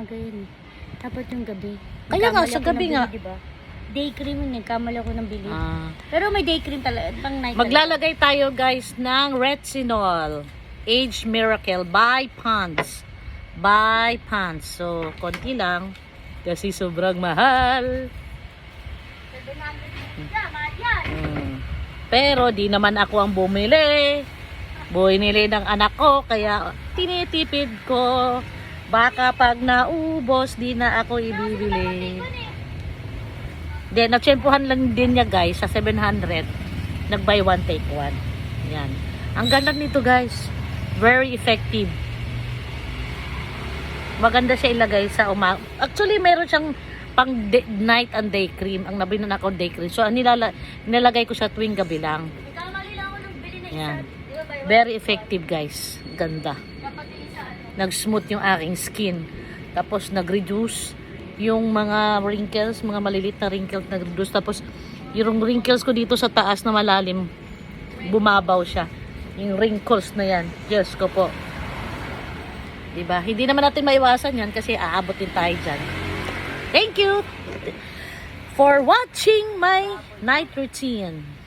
umaga yun. Dapat yung gabi. Kaya nga, Nagkamali sa ako gabi ng nga. bili, diba? Day cream yun, nagkamali ako ng bili. Ah. Pero may day cream talaga, pang night Maglalagay tayo guys ng retinol. Age Miracle by Pond's. By Pond's. So, konti lang. Kasi sobrang mahal. Pero di naman ako ang bumili. Bumili ng anak ko. Kaya tinitipid ko. Baka pag naubos, di na ako ibibili. Then, natsyempohan lang din niya guys sa 700. Nag-buy one, take one. Yan. Ang ganda nito guys. Very effective. Maganda siya ilagay sa Actually, meron siyang pang night and day cream. Ang nabinan ako day cream. So, nilalagay ko siya tuwing gabi lang. Nagkamali lang ako ng bili na Yan. Di ba, buy one? Very effective guys. Ganda. Dapat yung isa, Nag-smooth yung aking skin. Tapos, nag-reduce yung mga wrinkles, mga malilit na wrinkles nag-reduce. Tapos, yung wrinkles ko dito sa taas na malalim, bumabaw siya. Yung wrinkles na yan. Diyos ko po. Diba? Hindi naman natin maiwasan yan kasi aabot din tayo dyan. Thank you for watching my night routine.